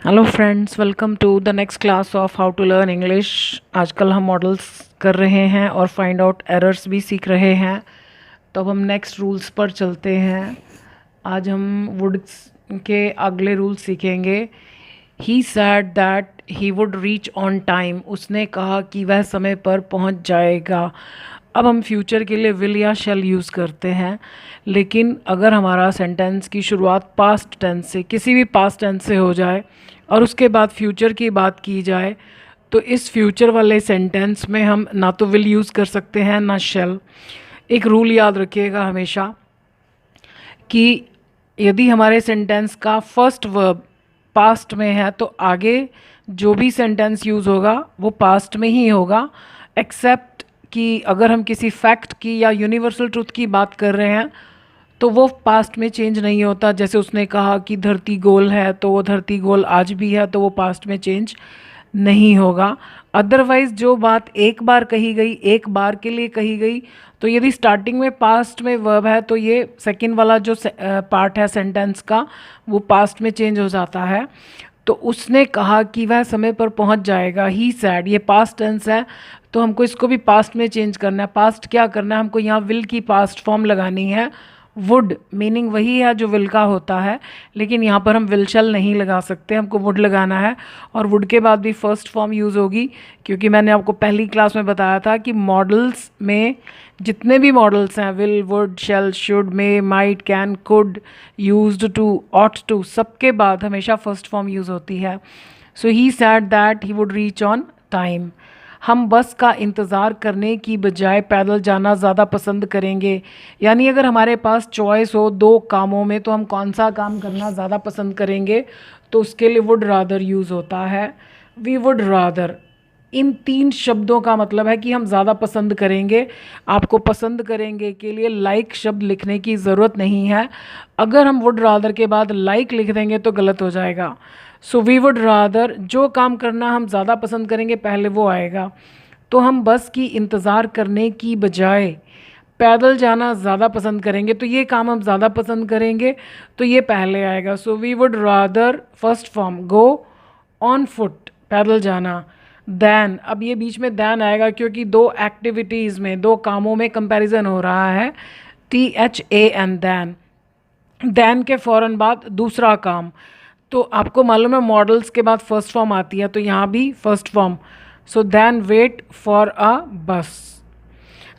Hello friends, welcome to the next class of how to learn English. आजकल हम models कर रहे हैं और फाइंड आउट एरर्स भी सीख रहे हैं। तो अब हम नेक्स्ट रूल्स पर चलते हैं। आज हम वुड्स के अगले रूल्स सीखेंगे। He said that he would reach on time. उसने कहा कि वह समय पर पहुंच जाएगा। अब हम फ्यूचर के लिए विल या शैल यूज़ करते हैं, लेकिन अगर हमारा सेंटेंस की शुरुआत पास्ट टेंस से, किसी भी पास्ट टेंस से हो जाए और उसके बाद फ्यूचर की बात की जाए, तो इस फ्यूचर वाले सेंटेंस में हम ना तो विल यूज़ कर सकते हैं ना शैल। एक रूल याद रखिएगा हमेशा कि यदि हमारे सेंटेंस का फर्स्ट वर्ब पास्ट में है तो आगे जो भी सेंटेंस यूज़ होगा वो पास्ट में ही होगा, एक्सेप्ट कि अगर हम किसी फैक्ट की या यूनिवर्सल ट्रुथ की बात कर रहे हैं तो वो पास्ट में चेंज नहीं होता। जैसे उसने कहा कि धरती गोल है, तो वो धरती गोल आज भी है, तो वो पास्ट में चेंज नहीं होगा। अदरवाइज़ जो बात एक बार कही गई, एक बार के लिए कही गई, तो यदि स्टार्टिंग में पास्ट में वर्ब है तो ये सेकंड वाला जो पार्ट है सेंटेंस का वो पास्ट में चेंज हो जाता है। तो उसने कहा कि वह समय पर पहुंच जाएगा, ही सैड, ये पास्ट टेंस है तो हमको इसको भी पास्ट में चेंज करना है। पास्ट क्या करना है, हमको यहाँ विल की पास्ट फॉर्म लगानी है। वुड मीनिंग वही है जो विल का होता है, लेकिन यहाँ पर हम विल शैल नहीं लगा सकते, हमको वुड लगाना है। और वुड के बाद भी फर्स्ट फॉर्म यूज़ होगी, क्योंकि मैंने आपको पहली क्लास में बताया था कि मॉडल्स में जितने भी मॉडल्स हैं, will, would, shall, should, may, might, can, could, used to, ought to, सबके बाद हमेशा फर्स्ट फॉर्म यूज़ होती है। So he said that he would reach on time. हम बस का इंतज़ार करने की बजाय पैदल जाना ज़्यादा पसंद करेंगे। यानी अगर हमारे पास चॉइस हो दो कामों में तो हम कौन सा काम करना ज़्यादा पसंद करेंगे, तो उसके लिए वुड रादर यूज़ होता है। वी वुड रादर, इन तीन शब्दों का मतलब है कि हम ज़्यादा पसंद करेंगे। आपको पसंद करेंगे के लिए लाइक शब्द लिखने की ज़रूरत नहीं है। अगर हम वुड रादर के बाद लाइक लिख देंगे तो गलत हो जाएगा। सो वी वुड रादर, जो काम करना हम ज़्यादा पसंद करेंगे पहले वो आएगा। तो हम बस की इंतज़ार करने की बजाय पैदल जाना ज़्यादा पसंद करेंगे, तो ये काम हम ज़्यादा पसंद करेंगे, तो ये पहले आएगा। So we would rather, first form, go on foot, पैदल जाना। दैन, अब ये बीच में दैन आएगा क्योंकि दो एक्टिविटीज़ में, दो कामों में कंपैरिजन हो रहा है। THAN, then. दैन के फ़ौरन बाद दूसरा काम। तो आपको मालूम है मॉडल्स के बाद फर्स्ट फॉर्म आती है, तो यहाँ भी first form. So then wait for a bus.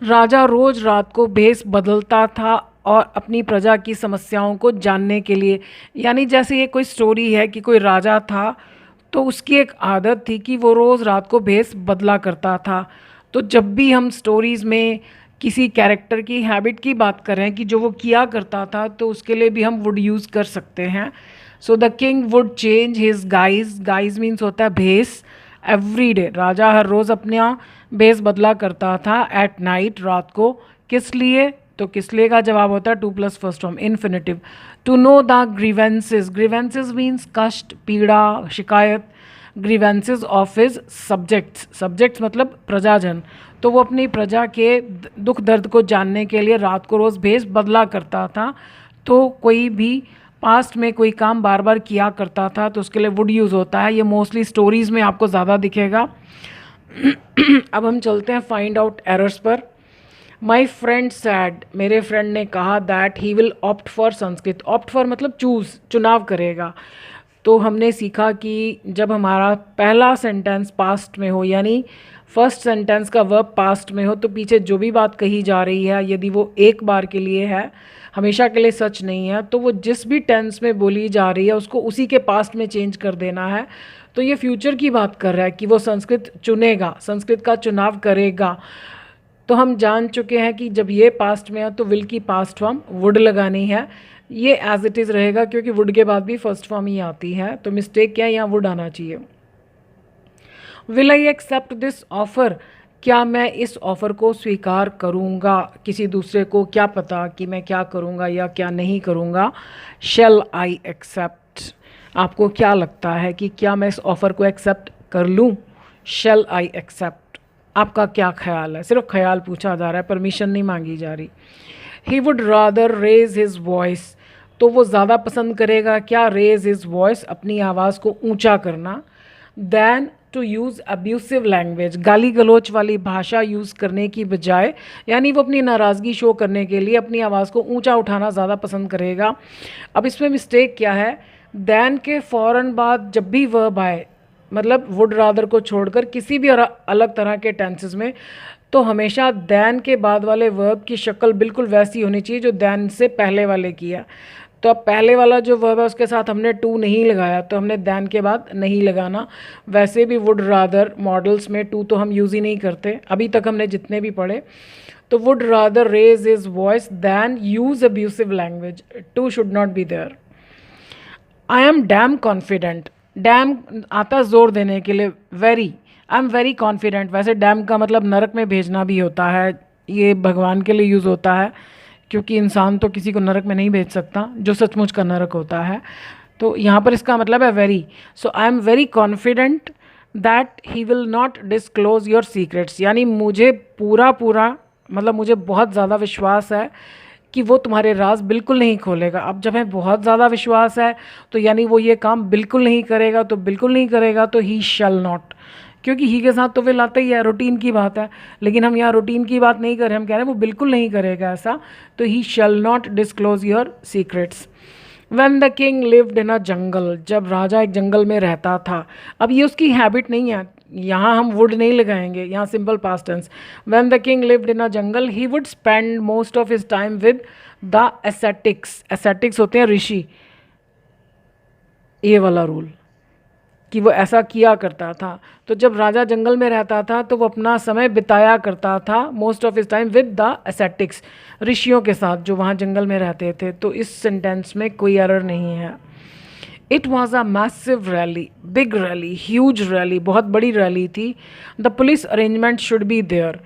राजा रोज रात को भेष बदलता था और अपनी प्रजा की समस्याओं को जानने के लिए। यानी जैसे ये कोई स्टोरी है कि कोई राजा था तो उसकी एक आदत थी कि वो रोज़ रात को भेष बदला करता था। तो जब भी हम स्टोरीज़ में किसी कैरेक्टर की हैबिट की बात करें कि जो वो किया करता था, तो उसके लिए भी हम वुड यूज़ कर सकते हैं। So the king would change his guys, guys means होता है भेष। एवरी डे, राजा हर रोज़ अपना भेष बदला करता था। एट नाइट, रात को। किस लिए, तो किस लिए का जवाब होता है to plus first form, infinitive. To know the grievances, grievances means कष्ट, पीड़ा, शिकायत। Grievances of his subjects, subjects मतलब प्रजाजन। तो वो अपनी प्रजा के दुख दर्द को जानने के लिए रात को रोज़ भेष बदला करता था। तो कोई भी पास्ट में कोई काम बार बार किया करता था तो उसके लिए वुड यूज़ होता है। ये मोस्टली स्टोरीज़ में आपको ज़्यादा दिखेगा। अब हम चलते हैं फाइंड आउट एरर्स पर। माई फ्रेंड सैड, मेरे फ्रेंड ने कहा that he will opt for Sanskrit. Opt for मतलब चूज़, चुनाव करेगा। तो हमने सीखा कि जब हमारा पहला सेंटेंस पास्ट में हो, यानी फर्स्ट सेंटेंस का वर्ब पास्ट में हो, तो पीछे जो भी बात कही जा रही है यदि वो एक बार के लिए है, हमेशा के लिए सच नहीं है, तो वो जिस भी टेंस में बोली जा रही है उसको उसी के पास्ट में चेंज कर देना है। तो ये फ्यूचर की बात कर रहा है कि वो संस्कृत चुनेगा, संस्कृत का चुनाव करेगा। तो हम जान चुके हैं कि जब ये पास्ट में है तो विल की पास्ट फॉर्म वुड लगानी है। ये एज इट इज़ रहेगा क्योंकि वुड के बाद भी फर्स्ट फॉर्म ही आती है। तो मिस्टेक क्या है, यहाँ वुड आना चाहिए। Will I accept this offer, क्या मैं इस ऑफ़र को स्वीकार करूँगा। किसी दूसरे को क्या पता कि मैं क्या करूँगा या क्या नहीं करूँगा। शैल आई एक्सेप्ट, आपको क्या लगता है कि क्या मैं इस ऑफ़र को एक्सेप्ट कर लूँ। शैल आई एक्सेप्ट, आपका क्या ख्याल है, सिर्फ ख्याल पूछा जा रहा है, परमिशन नहीं मांगी जा रही। He would rather raise his voice, तो वो ज़्यादा पसंद करेगा क्या, रेज हिज वॉइस, अपनी आवाज़ को ऊंचा करना, then to use abusive language, गाली गलौच वाली भाषा यूज़ करने की बजाय, यानी वो अपनी नाराज़गी शो करने के लिए अपनी आवाज़ को ऊंचा उठाना ज़्यादा पसंद करेगा। अब इसमें मिस्टेक क्या है, देन के फ़ौरन बाद जब भी वर्ब आए, मतलब वुड रादर को छोड़कर किसी भी अलग तरह के टेंसेस में, तो हमेशा देन के बाद वाले वर्ब की शक्ल बिल्कुल वैसी होनी चाहिए जो देन से पहले वाले की है। तो अब पहले वाला जो वर्ब है उसके साथ हमने टू नहीं लगाया, तो हमने देन के बाद नहीं लगाना। वैसे भी वुड रादर मॉडल्स में टू तो हम यूज़ ही नहीं करते, अभी तक हमने जितने भी पढ़े। तो would rather raise his voice then use abusive language, to should not be there. I am damn confident, damn आता जोर देने के लिए, very, I am very confident. वैसे डैम का मतलब नरक में भेजना भी होता है, ये भगवान के लिए यूज़ होता है, क्योंकि इंसान तो किसी को नरक में नहीं भेज सकता जो सचमुच का नरक होता है। तो यहाँ पर इसका मतलब है very. So I am very confident that he will not disclose your secrets, यानी मुझे पूरा मतलब मुझे बहुत ज़्यादा विश्वास है कि वो तुम्हारे राज बिल्कुल नहीं खोलेगा। अब जब हमें बहुत ज़्यादा विश्वास है तो यानी वो ये काम बिल्कुल नहीं करेगा, तो बिल्कुल नहीं करेगा तो ही शैल नॉट, क्योंकि ही के साथ तो विल आता ही है, रूटीन की बात है। लेकिन हम यहाँ रूटीन की बात नहीं कर रहे, हम कह रहे हैं वो बिल्कुल नहीं करेगा ऐसा, तो he shall not disclose your secrets. When the king lived in a jungle, जब राजा एक जंगल में रहता था। अब ये उसकी हैबिट नहीं है, यहाँ हम वुड नहीं लगाएंगे, यहाँ simple past tense. When the king lived in a jungle, he would spend most of his time with the ascetics। ascetics होते हैं ऋषि, ये वाला रूल कि वो ऐसा किया करता था। तो जब राजा जंगल में रहता था तो वो अपना समय बिताया करता था, most of his time with the ascetics, ऋषियों के साथ जो वहाँ जंगल में रहते थे। तो इस सेंटेंस में कोई एरर नहीं है। It was a massive rally, big rally, huge rally, बहुत बड़ी रैली थी। The police arrangement should be there,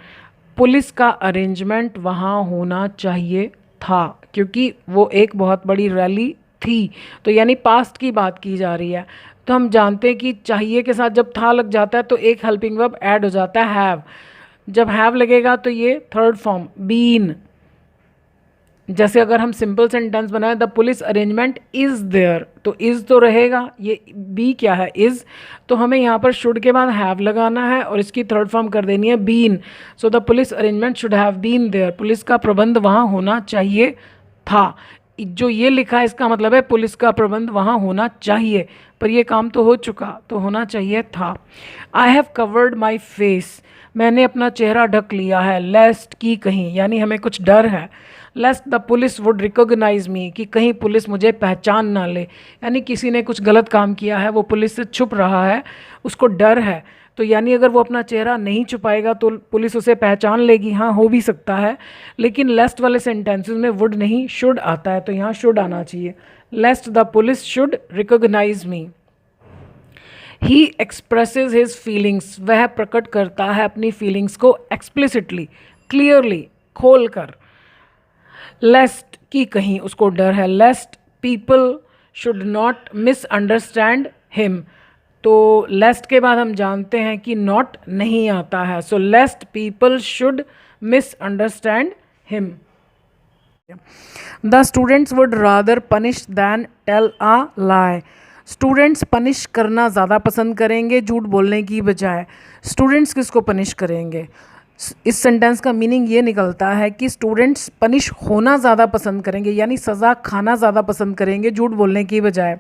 police का अरेंजमेंट वहाँ होना चाहिए था, क्योंकि वो एक बहुत बड़ी रैली थी। तो यानी पास्ट की बात की जा रही है। तो हम जानते हैं कि चाहिए के साथ जब था लग जाता है तो एक हेल्पिंग वर्ब ऐड हो जाता है, हैव। जब हैव लगेगा तो ये थर्ड फॉर्म बीन। जैसे अगर हम सिंपल सेंटेंस बनाए, the police arrangement is there, तो इज़ तो रहेगा, ये बी क्या है, इज़। तो हमें यहाँ पर शुड के बाद हैव लगाना है और इसकी थर्ड फॉर्म कर देनी है been. So the police arrangement should have been there, police का प्रबंध वहाँ होना चाहिए था। जो ये लिखा है इसका मतलब है पुलिस का प्रबंध वहाँ होना चाहिए, पर ये काम तो हो चुका, तो होना चाहिए था। I have covered my face, मैंने अपना चेहरा ढक लिया है, लेस्ट की कहीं, यानी हमें कुछ डर है। लेस्ट द पुलिस वुड रिकॉग्नाइज मी, कि कहीं पुलिस मुझे पहचान ना ले, यानी किसी ने कुछ गलत काम किया है, वो पुलिस से छुप रहा है, उसको डर है। तो यानी अगर वो अपना चेहरा नहीं छुपाएगा तो पुलिस उसे पहचान लेगी, हाँ हो भी सकता है। लेकिन लेस्ट वाले सेंटेंसेस में वुड नहीं शुड आता है, तो यहाँ शुड आना चाहिए। Lest the police should recognise me. He expresses his feelings, वह प्रकट करता है अपनी फीलिंग्स को एक्सप्लिसिटली, क्लियरली, खोल कर। लेस्ट की कहीं उसको डर है, lest people should not misunderstand him. तो लेस्ट के बाद हम जानते हैं कि नॉट नहीं आता है, so lest people should misunderstand him. The students would rather punish than tell a lie, students punish करना ज़्यादा पसंद करेंगे झूठ बोलने की बजाय। स्टूडेंट्स किसको पनिश करेंगे? इस सेंटेंस का मीनिंग ये निकलता है कि स्टूडेंट्स पनिश होना ज़्यादा पसंद करेंगे, यानी सज़ा खाना ज़्यादा पसंद करेंगे झूठ बोलने की बजाय।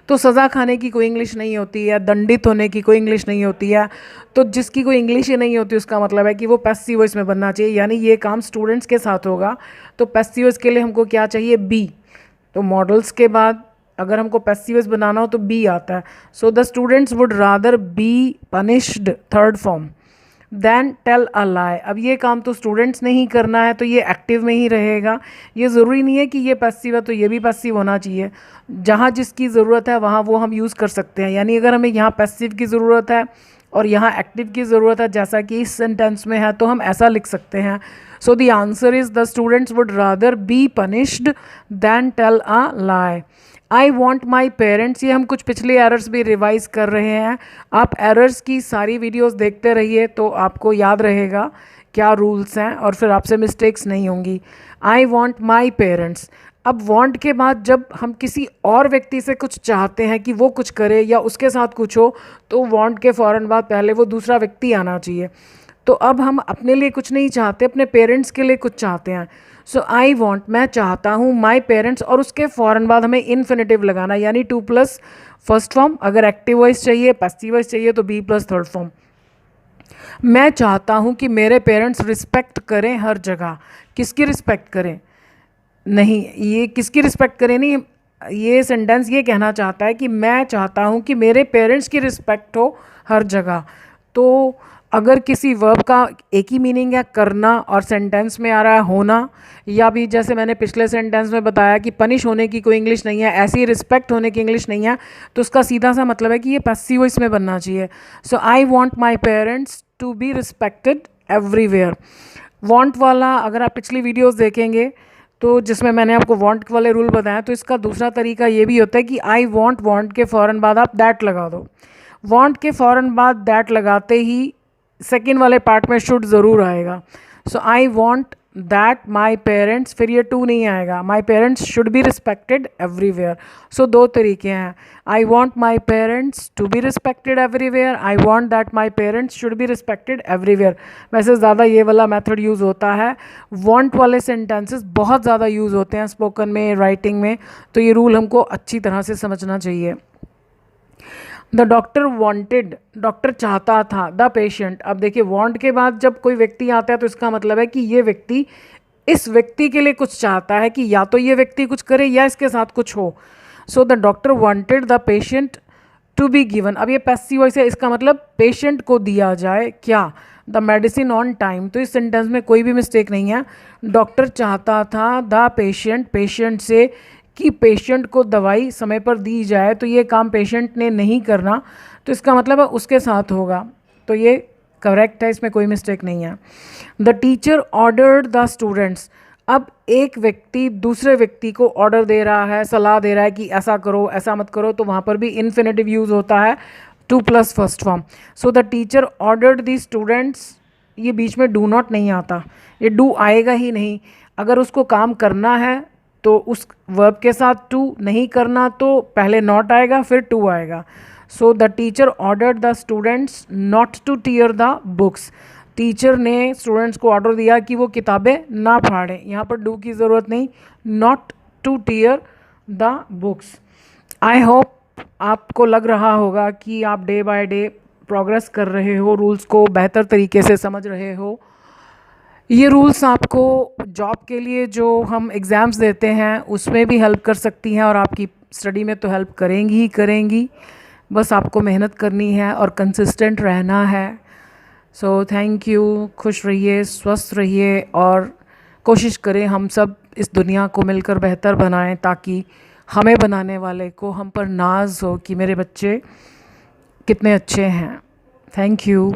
तो सज़ा खाने की कोई इंग्लिश नहीं होती है, दंडित होने की कोई इंग्लिश नहीं होती है। तो जिसकी कोई इंग्लिश ही नहीं होती उसका मतलब है कि वो पैसिव वॉइस में बनना चाहिए, यानी ये काम स्टूडेंट्स के साथ होगा। तो पैसिव वॉइस के लिए हमको क्या चाहिए? बी। तो मॉडल्स के बाद अगर हमको पैसिव वॉइस बनाना हो तो बी आता है। So the students would rather be punished, third form, then tell a lie. अब ये काम तो स्टूडेंट्स ने ही करना है, तो ये एक्टिव में ही रहेगा। ये ज़रूरी नहीं है कि ये पैसिव है तो ये भी पैसिव होना चाहिए। जहाँ जिसकी ज़रूरत है वहाँ वो हम यूज़ कर सकते हैं। यानी अगर हमें यहाँ पैसिव की ज़रूरत है और यहाँ एक्टिव की ज़रूरत है, जैसा कि इस सेंटेंस में है, तो हम ऐसा लिख सकते हैं। So the answer is the students would rather be punished than tell a lie. I want my parents, ये हम कुछ पिछले एरर्स भी रिवाइज कर रहे हैं। आप एरर्स की सारी वीडियोस देखते रहिए तो आपको याद रहेगा क्या रूल्स हैं और फिर आपसे मिस्टेक्स नहीं होंगी। आई वॉन्ट माई पेरेंट्स। अब वॉन्ट के बाद जब हम किसी और व्यक्ति से कुछ चाहते हैं कि वो कुछ करे या उसके साथ कुछ हो, तो वॉन्ट के फ़ौरन बाद पहले वो दूसरा व्यक्ति आना चाहिए। तो अब हम अपने लिए कुछ नहीं चाहते, अपने पेरेंट्स के लिए कुछ चाहते हैं। सो आई वॉन्ट, मैं चाहता हूँ, माई पेरेंट्स, और उसके फ़ौरन बाद हमें इन्फिनेटिव लगाना, यानी टू प्लस फर्स्ट फॉर्म। अगर एक्टिव वॉइस चाहिए, पैसिव वॉइस चाहिए तो बी प्लस थर्ड फॉर्म। मैं चाहता हूँ कि मेरे पेरेंट्स रिस्पेक्ट करें हर जगह। किसकी रिस्पेक्ट करें? नहीं, ये किसकी रिस्पेक्ट करें नहीं, ये सेंटेंस ये कहना चाहता है कि मैं चाहता हूँ कि मेरे पेरेंट्स की रिस्पेक्ट हो हर जगह। तो अगर किसी वर्ब का एक ही मीनिंग है, करना, और सेंटेंस में आ रहा है होना, या भी जैसे मैंने पिछले सेंटेंस में बताया कि पनिश होने की कोई इंग्लिश नहीं है, ऐसी ही रिस्पेक्ट होने की इंग्लिश नहीं है, तो उसका सीधा सा मतलब है कि ये पैसिव वॉइस में बनना चाहिए। So I want my parents to be respected everywhere. Want वाला अगर आप पिछली वीडियोज़ देखेंगे तो जिसमें मैंने आपको वांट वाले रूल बताया, तो इसका दूसरा तरीका ये भी होता है कि आई वांट के फ़ौरन बाद आप दैट लगा दो। वांट के फ़ौरन बाद दैट लगाते ही सेकंड वाले पार्ट में शुड ज़रूर आएगा। So I want that my parents, फिर ये टू नहीं आएगा, my parents should be respected everywhere. So दो तरीके हैं, I want my parents to be respected everywhere, I want that my parents should be respected everywhere. वैसे ज़्यादा ये वाला मेथड यूज़ होता है, वॉन्ट वाले सेंटेंसेस बहुत ज़्यादा यूज़ होते हैं स्पोकन में, राइटिंग में, तो ये रूल हमको अच्छी तरह से समझना चाहिए। द डॉक्टर वॉन्टेड, डॉक्टर चाहता था, द पेशेंट। अब देखिए वॉन्ट के बाद जब कोई व्यक्ति आता है तो इसका मतलब है कि ये व्यक्ति इस व्यक्ति के लिए कुछ चाहता है कि या तो ये व्यक्ति कुछ करे या इसके साथ कुछ हो। So the doctor wanted the patient to be given. अब ये पैसिव वॉइस है, इसका मतलब पेशेंट को दिया जाए क्या, द मेडिसिन ऑन टाइम। तो इस सेंटेंस में कोई भी मिस्टेक नहीं है। डॉक्टर चाहता था द पेशेंट, पेशेंट से कि पेशेंट को दवाई समय पर दी जाए, तो ये काम पेशेंट ने नहीं करना, तो इसका मतलब है उसके साथ होगा, तो ये करेक्ट है, इसमें कोई मिस्टेक नहीं है। The teacher ordered the students. अब एक व्यक्ति दूसरे व्यक्ति को ऑर्डर दे रहा है, सलाह दे रहा है कि ऐसा करो ऐसा मत करो, तो वहाँ पर भी इन्फिनेटिव यूज़ होता है, to plus first form. So the teacher ordered the students, ये बीच में डू नॉट नहीं आता, ये डू आएगा ही नहीं। अगर उसको काम करना है तो उस वर्ब के साथ टू, नहीं करना तो पहले नॉट आएगा फिर टू आएगा। So the teacher ordered the students not two tier the books. Teacher ने स्टूडेंट्स को ऑर्डर दिया कि वो किताबें ना फाड़ें, यहाँ पर डू की ज़रूरत नहीं, not two tier the books. I hope आपको लग रहा होगा कि आप डे बाय डे प्रोग्रेस कर रहे हो, रूल्स को बेहतर तरीके से समझ रहे हो। ये रूल्स आपको जॉब के लिए जो हम एग्ज़ाम्स देते हैं उसमें भी हेल्प कर सकती हैं, और आपकी स्टडी में तो हेल्प करेंगी ही करेंगी। बस आपको मेहनत करनी है और कंसिस्टेंट रहना है। सो थैंक यू, खुश रहिए, स्वस्थ रहिए, और कोशिश करें हम सब इस दुनिया को मिलकर बेहतर बनाएं, ताकि हमें बनाने वाले को हम पर नाज हो कि मेरे बच्चे कितने अच्छे हैं। Thank you.